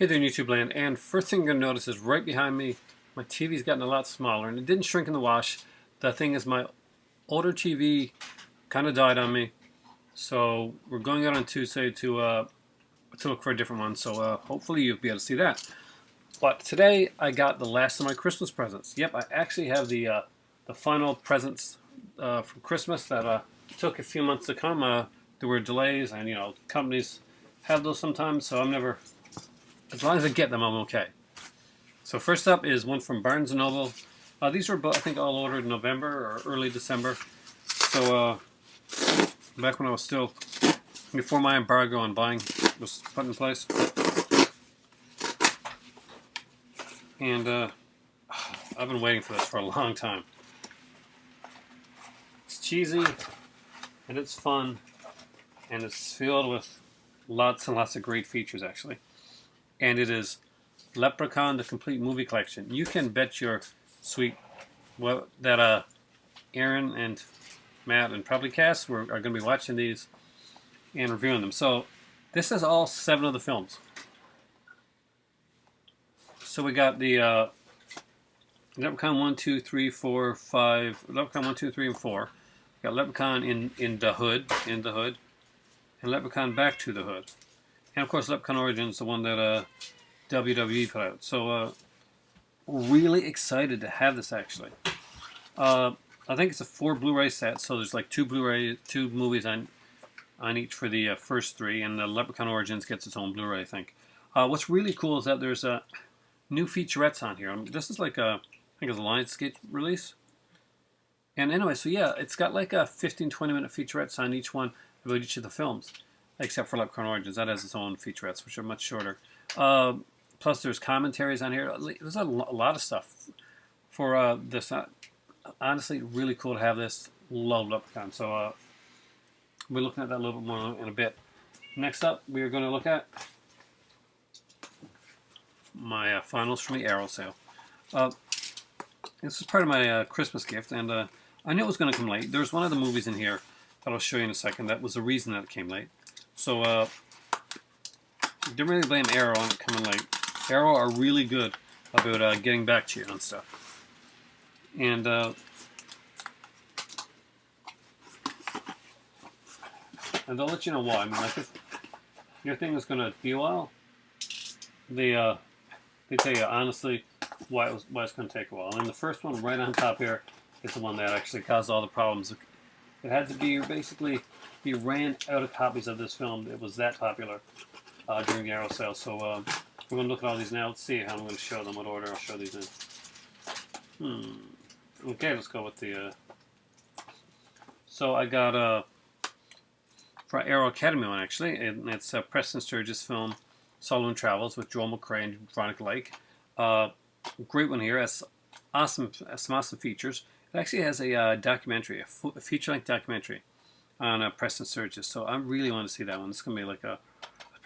Hey there, YouTube land, and first thing you're going to notice is right behind me, my TV's gotten a lot smaller, and it didn't shrink in the wash. The thing is, my older TV kind of died on me, so we're going out on Tuesday to look for a different one, so hopefully you'll be able to see that. But today, I got the last of my Christmas presents. Yep, I actually have the final presents from Christmas that took a few months to come. There were delays, and, companies have those sometimes, so I'm never... As long as I get them, I'm okay. So first up is one from Barnes & Noble. These were, I think, all ordered in November or early December. So back when I was still, before my embargo on buying was put in place. And I've been waiting for this for a long time. It's cheesy, and it's fun, and it's filled with lots and lots of great features, actually. And it is Leprechaun, the Complete Movie Collection. You can bet your sweet that Aaron and Matt and probably Cass are going to be watching these and reviewing them. So this is all 7 of the films. So we got the Leprechaun 1, 2, 3, 4, 5. Leprechaun 1, 2, 3, and 4. We got Leprechaun in the Hood, and Leprechaun Back to the Hood. And of course, Leprechaun Origins, the one that WWE put out. So, really excited to have this, actually. I think it's a 4 Blu-ray set, so there's like 2 movies on each for the first 3, and the Leprechaun Origins gets its own Blu-ray, I think. What's really cool is that there's new featurettes on here. This is like I think it's a Lionsgate release. And anyway, so yeah, it's got like a 15-20 minute featurettes on each one about each of the films. Except for Leprechaun Origins, that has its own featurettes, which are much shorter. Plus, there's commentaries on here. There's a lot of stuff for this. Honestly, really cool to have this. Love Leprechaun. So we're looking at that a little bit more in a bit. Next up, we are going to look at my finals from the Arrow sale. This is part of my Christmas gift, and I knew it was going to come late. There's one of the movies in here that I'll show you in a second. That was the reason that it came late. So, didn't really blame Arrow on it coming late. Arrow are really good about getting back to you on stuff. And they'll let you know why. I mean, like, if your thing is going to be a while, they tell you honestly why it's going to take a while. And the first one right on top here is the one that actually caused all the problems. It had to be basically... He ran out of copies of this film. It was that popular during the Arrow sale. So we're going to look at all these now. Let's see how I'm going to show them, what order I'll show these in. Okay, let's go with the... So I got for Arrow Academy one, actually. And it's Preston Sturges' film, Sullivan Travels, with Joel McCrea and Veronica Lake. Great one here. It's awesome, some awesome features. It actually has a documentary, a feature-length documentary on Preston Sturges, so I really want to see that one. It's going to be like part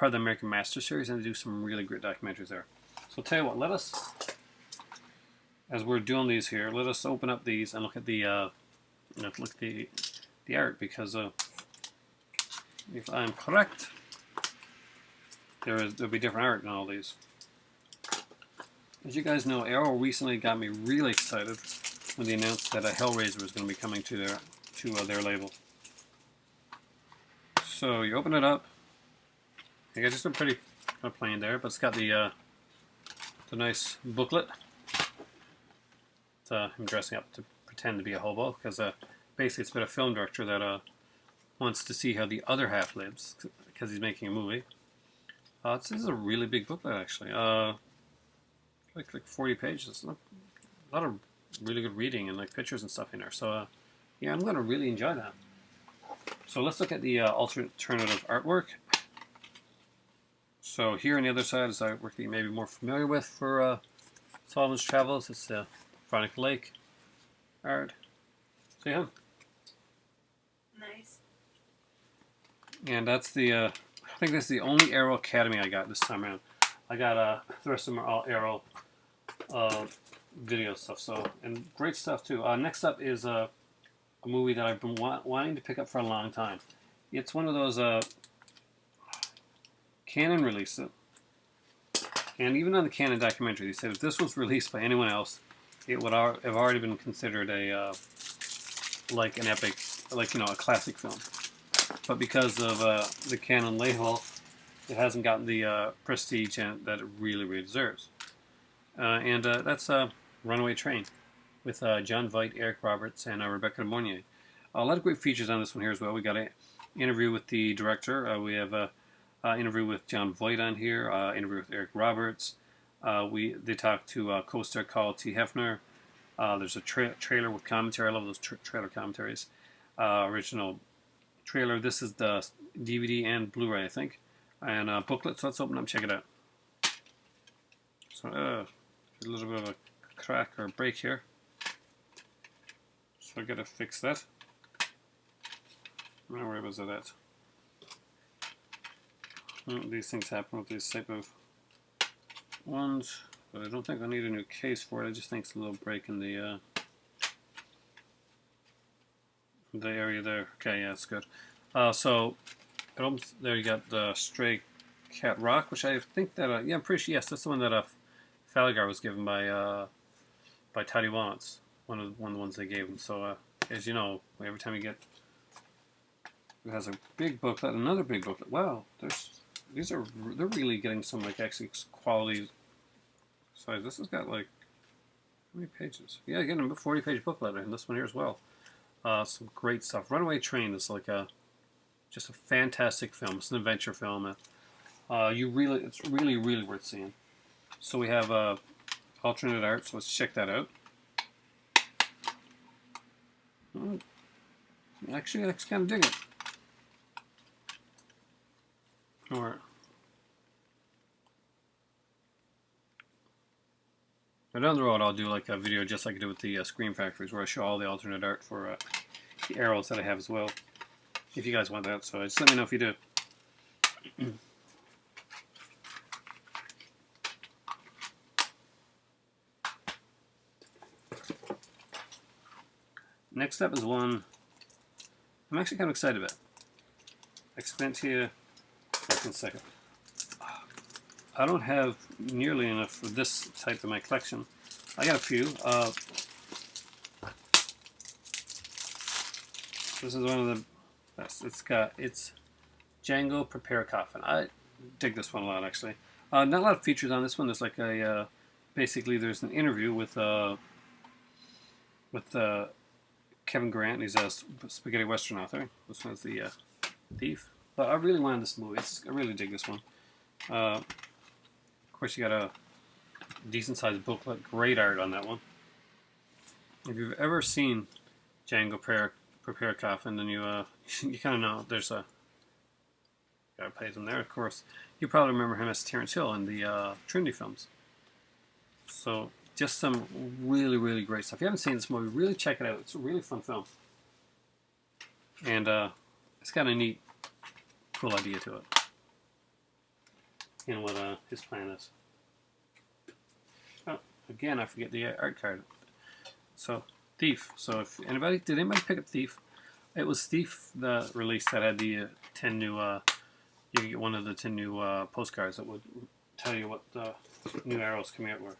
of the American Master series, and they do some really great documentaries there. So I'll tell you what, let us, as we're doing these here, let us open up these and look at the art, because if I'm correct, there'll be different art in all these. As you guys know, Arrow recently got me really excited when they announced that Hellraiser was going to be coming to their label. So you open it up. I guess it's a pretty plain there, but it's got the nice booklet. It's him dressing up to pretend to be a hobo, because basically it's about a film director that wants to see how the other half lives, because he's making a movie. This is a really big booklet, actually. Like 40 pages. A lot of really good reading and like pictures and stuff in there. So yeah, I'm going to really enjoy that. So let's look at the alternative artwork. So here on the other side is artwork that you may be more familiar with for Sullivan's Travels. It's Veronica Lake art. So yeah. Nice. And that's the, I think that's the only Arrow Academy I got this time around. I got, the rest of them are all Arrow video stuff. So, and great stuff too. Next up is a movie that I've been wanting to pick up for a long time. It's one of those Canon released it, And even on the Canon documentary, they said if this was released by anyone else, it would have already been considered a like an epic, like, you know, a classic film. But because of the Canon label, it hasn't gotten the prestige that it really, really deserves. And that's Runaway Train with John Voight, Eric Roberts, and Rebecca De Mornay. A lot of great features on this one here as well. We got an interview with the director. We have an interview with John Voight on here. Interview with Eric Roberts. They talked to co-star Carl T. Hefner. There's a trailer with commentary. I love those trailer commentaries. Original trailer. This is the DVD and Blu-ray, I think, and booklet. So let's open up and check it out. So a little bit of a crack or a break here. So I gotta fix that. Where was it at? Well, these things happen with these type of ones, but I don't think I need a new case for it. I just think it's a little break in the area there. Okay, yeah, it's good. So there you got the Stray Cat Rock, which I think that yeah, I'm pretty sure, yes, that's the one that Falgar was given by Toddy Wallance, one of the ones they gave him. So as you know, every time you get, it has a big booklet, another big booklet. Wow, they're really getting some like actually quality size. This has got like how many pages? Yeah, getting a 40-page booklet in this one here as well. Some great stuff. Runaway Train is like just a fantastic film. It's an adventure film. It's really worth seeing. So we have alternate art. So let's check that out. Actually, I kind of dig it. Or down the road, I'll do like a video just like I did with the Screen Factories, where I show all the alternate art for the arrows that I have as well. If you guys want that, so just let me know if you do. Next up is one I'm actually kind of excited about. Explain to you in a second. I don't have nearly enough of this type in my collection. I got a few. This is one of the best. It's Django Prepare a Coffin. I dig this one a lot, actually. Not a lot of features on this one. There's like a basically there's an interview with Kevin Grant. He's a spaghetti western author. This one's the thief. But I really wanted this movie. I really dig this one. Of course, you got a decent sized booklet. Great art on that one. If you've ever seen Django Prepare a Coffin, then you you kind of know there's a guy plays him there. Of course, you probably remember him as Terrence Hill in the Trinity films. So just some really great stuff. If you haven't seen this movie, really check it out. It's a really fun film, and it's got a neat, cool idea to it. And what his plan is. Oh, again, I forget the art card. So, Thief. So, if did anybody pick up Thief? It was Thief, the release that had the 10 new. You could get one of the 10 new postcards that would tell you what the new arrows coming out were.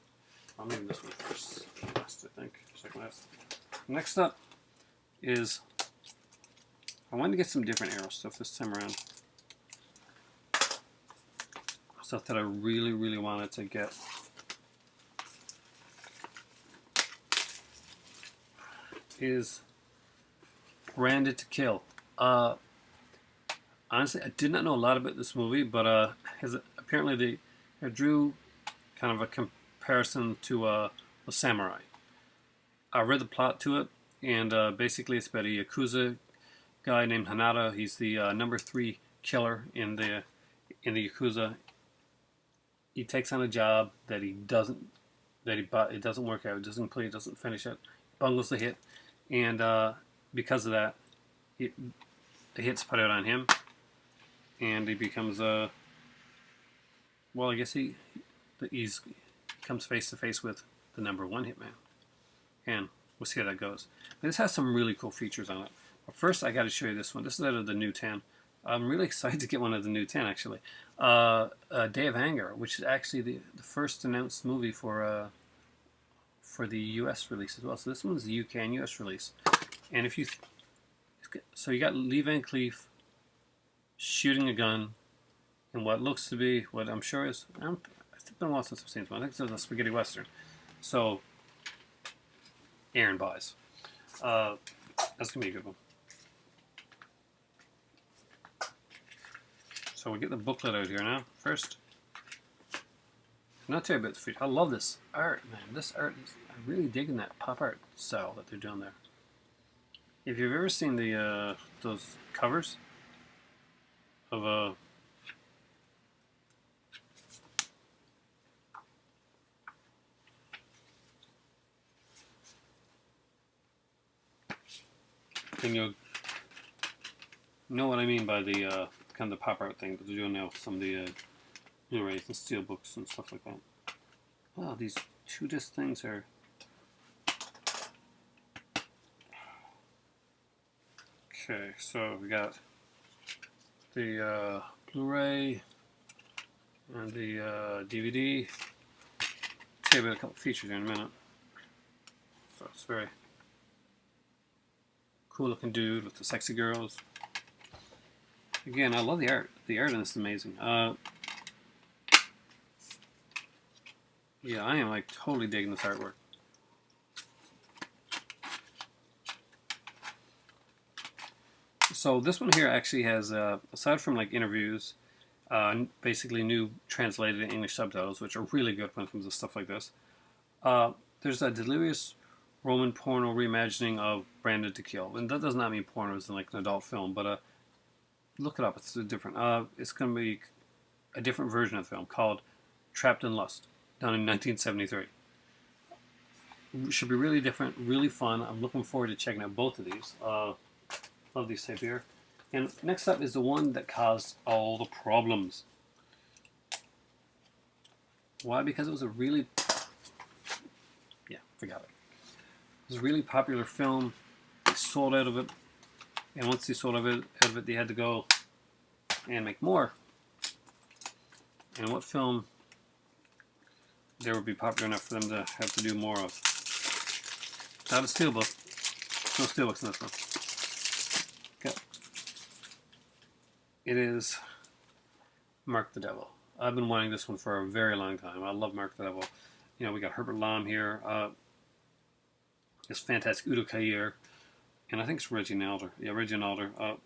I'll name this one first, last, I think. Second last. Next up is I wanted to get some different arrow stuff this time around. Stuff that I really wanted to get. Is Branded to Kill. Honestly, I did not know a lot about this movie, but apparently they drew kind of a comparison to The Samurai. I read the plot to it, and basically it's about a Yakuza guy named Hanada. He's the number 3 killer in the Yakuza. He takes on a job that it doesn't work out, doesn't complete, doesn't finish it, bungles the hit, and because of that, the hit's put out on him, and he becomes well, I guess he comes face to face with the number 1 hitman, and we'll see how that goes. But this has some really cool features on it. But first, I got to show you this one. This is out of the new 10. I'm really excited to get one of the new 10, actually. Day of Anger, which is actually the first announced movie for the U.S. release as well. So this one's the UK and U.S. release. And if you... So you got Lee Van Cleef shooting a gun in what looks to be, what I'm sure is... It's been a while since I've seen this one. I think it's a spaghetti western. So, Aaron buys. That's going to be a good one. So we get the booklet out here now. First, not tell you about the feature. I love this art, man. This art is... I'm really digging that pop art style that they're doing there. If you've ever seen the those covers of then you'll know what I mean by the kind of the pop art thing that they're doing now with some of the Blu-rays and steelbooks and stuff like that. Wow, these 2-disc things are... Okay, so we got the Blu-ray and the DVD. I'll tell you about a couple features here in a minute. So it's very cool looking dude with the sexy girls. Again, I love the art. The art in this is amazing. Yeah, I am like totally digging this artwork. So this one here actually has, aside from like interviews, basically new translated English subtitles, which are really good when it comes to stuff like this. There's a delirious Roman porno reimagining of Branded to Kill, and that does not mean porno as in like an adult film, but look it up. It's different. It's going to be a different version of the film called Trapped in Lust, done in 1973. Should be really different, really fun. I'm looking forward to checking out both of these. Love these type here. And next up is the one that caused all the problems. Why? Because it was a really... Yeah, forgot it. It was a really popular film. They sold out of it. And once they sold out of it, they had to go and make more. And what film there would be popular enough for them to have to do more of? Not a steelbook. No steelbooks in this one. Okay. It is Mark the Devil. I've been wanting this one for a very long time. I love Mark the Devil. You know, we got Herbert Lom here. It's fantastic. Udo Kier. And I think it's Reggie Nalder. Yeah, Reggie Nalder.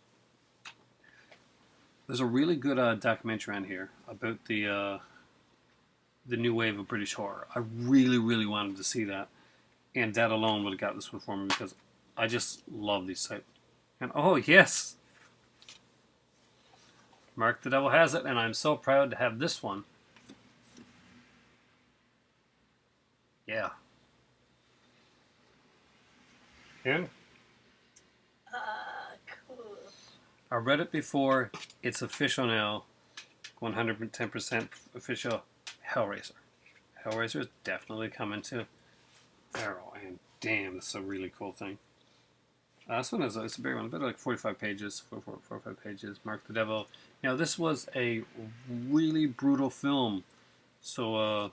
There's a really good documentary on here about the new wave of British horror. I really, really wanted to see that. And that alone would have got this one for me because I just love these type. And oh, yes! Mark the Devil has it, and I'm so proud to have this one. Yeah. And? Cool. I read it before. It's official now. 110% official. Hellraiser. Hellraiser is definitely coming to Arrow, and damn, this is a really cool thing. This one is it's a big one, about like 45 pages, 45 pages. Mark the Devil. Now, this was a really brutal film, so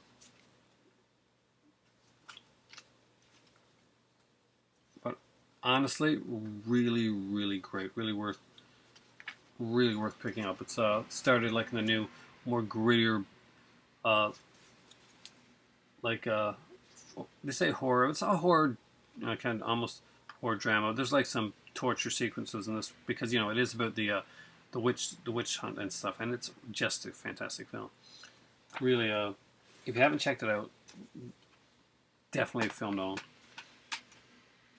but honestly, really, really great, really worth picking up. It's started like in the new, more grittier, they say horror. It's a horror, kind of almost horror drama. There's like some torture sequences in this because it is about the witch hunt and stuff, and it's just a fantastic film. Really, if you haven't checked it out, definitely a film to own.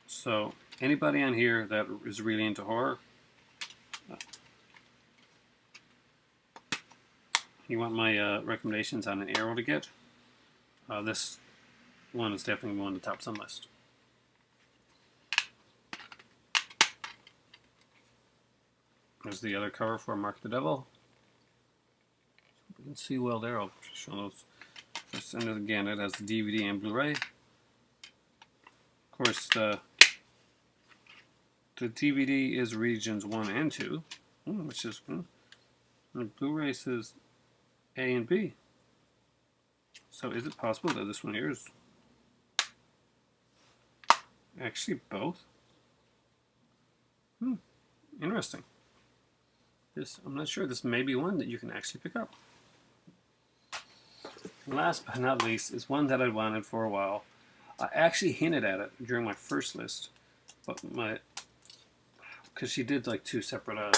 So anybody on here that is really into horror, you want my recommendations on an Arrow to get? This one is definitely one of the tops on the list. There's the other cover for Mark the Devil. You can see well there. I'll show those. Just send it again. It has the DVD and Blu-ray. Of course, the DVD is regions 1 and 2. which is Blu-ray says A and B. So is it possible that this one here is actually both? Interesting. This, I'm not sure. This may be one that you can actually pick up. Last but not least is one that I wanted for a while. I actually hinted at it during my first list, but because she did like two separate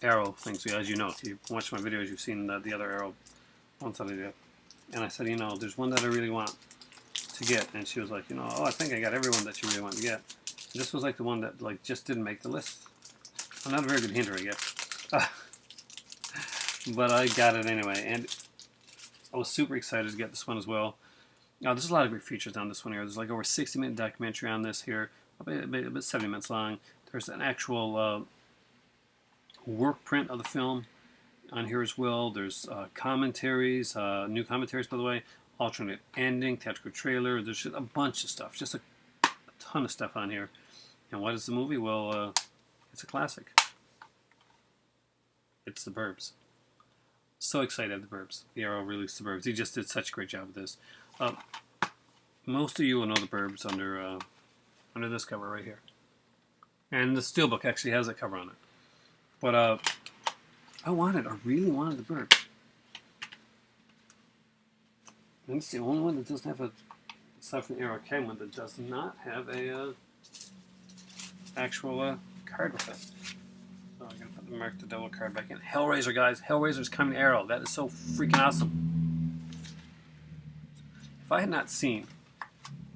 Arrow things. As you know, if you watch my videos, you've seen the other Arrow ones that I did. And I said, you know, there's one that I really want to get, and she was like, you know, oh, I think I got everyone that you really want to get. And this was like the one that like just didn't make the list. I'm not a very good hinter, I guess. But I got it anyway, and I was super excited to get this one as well. Now, there's a lot of great features on this one here. There's like over a 60-minute documentary on this here, about 70 minutes long. There's an actual work print of the film on here as well. There's commentaries, new commentaries, by the way, alternate ending, theatrical trailer. There's just a bunch of stuff, just a ton of stuff on here. And what is the movie? Well, it's a classic. It's The Burbs. So excited at The Burbs. The Arrow released The Burbs. He just did such a great job with this. Most of you will know The Burbs under this cover right here. And the Steelbook actually has a cover on it. But I really wanted The Burbs. And it's the only one that doesn't have a, aside from the Arrow K one, that does not have a actual card with it. So I'm going to put the Mark the Devil card back in. Hellraiser, guys. Hellraiser's coming to Arrow. That is so freaking awesome. If I had not seen,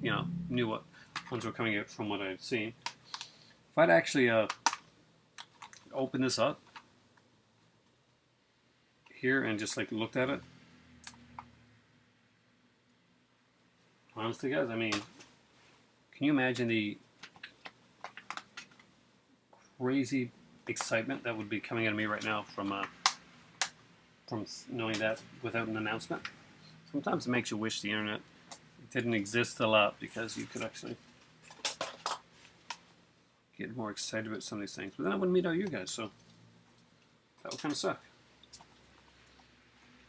you know, knew what ones were coming out from what I had seen, if I'd actually opened this up here and just like looked at it, honestly, guys, I mean, can you imagine the crazy excitement that would be coming out of me right now from knowing that without an announcement? Sometimes it makes you wish the internet didn't exist a lot, because you could actually get more excited about some of these things. But then I wouldn't meet all you guys, so that would kind of suck.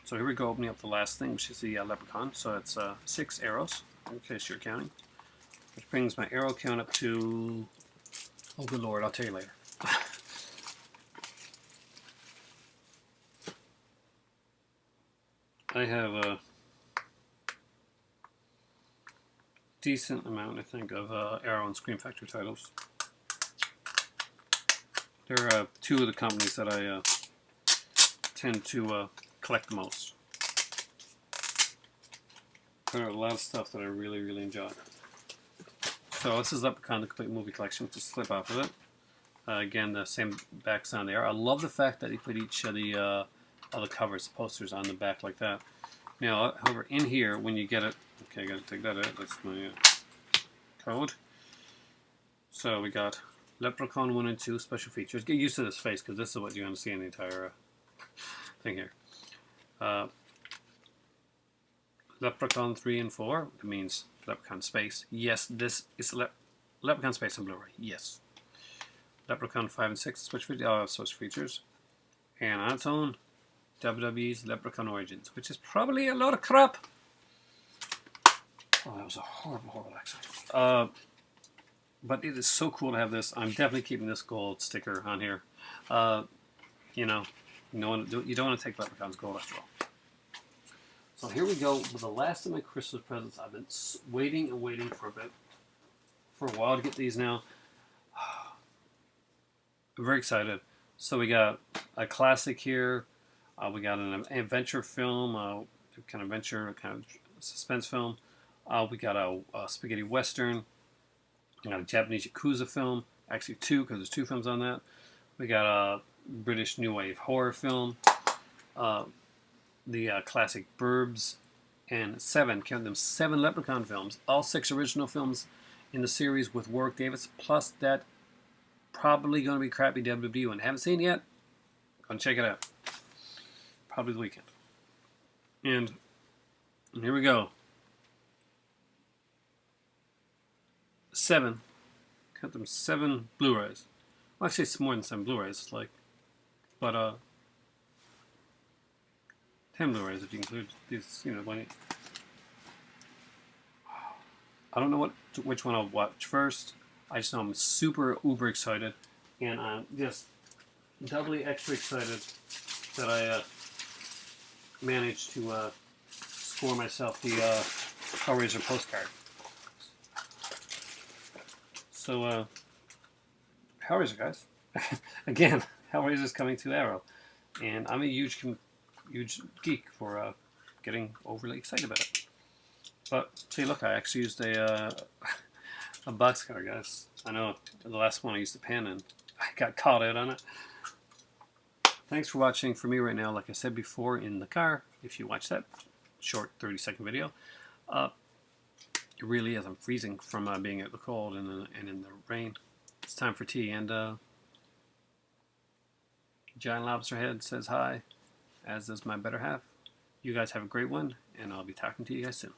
So here we go, opening up the last thing, which is the Leprechaun. So it's 6 arrows, in case you're counting. Which brings my arrow count up to, oh good lord, I'll tell you later. I have a decent amount, I think, of Arrow and Scream Factory titles. There are two of the companies that I tend to collect the most. There are a lot of stuff that I really, really enjoy. So this is Leprechaun, the complete movie collection. Just slip off of it. Again, the same backs on there. I love the fact that he put each of the covers, the posters, on the back like that. Now, however, in here, when you get it, okay, I gotta take that out. That's my code. So we got Leprechaun 1 and 2 special features. Get used to this face, because this is what you're going to see in the entire thing here. Leprechaun 3 and 4. It means Leprechaun Space. Yes, this is Leprechaun Space on Blu-ray. Yes. Leprechaun 5 and 6 special features. And on its own, WWE's Leprechaun Origins, which is probably a lot of crap. Oh, that was a horrible, horrible accent. But it is so cool to have this. I'm definitely keeping this gold sticker on here. You know, you don't want to take Leprechaun's gold after all. So here we go with the last of my Christmas presents. I've been waiting and waiting for a while to get these now. I'm very excited. So we got a classic here. We got an adventure film, kind of adventure, kind of suspense film. We got a spaghetti western. We got a Japanese Yakuza film. Actually 2, because there's 2 films on that. We got a British New Wave horror film. The classic Burbs. And 7, count them, 7 Leprechaun films. All 6 original films in the series with Warwick Davis. Plus that probably going to be crappy WWE one. Haven't seen it yet? Go and check it out. Probably the weekend. And here we go. 7. Count them, 7 Blu-rays. Well, actually, it's more than 7 Blu-rays. It's like But 10 Blu-rays if you include these, you know, when I don't know which one I'll watch first. I just know I'm super uber excited, and I'm just doubly extra excited that I managed to score myself the Hellraiser postcard. So Hellraiser, guys. Again, Hellraiser's coming to Arrow, and I'm a huge geek for getting overly excited about it. But see, look, I actually used a boxcar, guys. I know the last one I used a pen and I got caught out on it. Thanks for watching. For me right now, like I said before, in the car, if you watch that short 30-second video, it really is. I'm freezing from being out in the cold and in the rain. It's time for tea, and Giant Lobster Head says hi, as does my better half. You guys have a great one, and I'll be talking to you guys soon.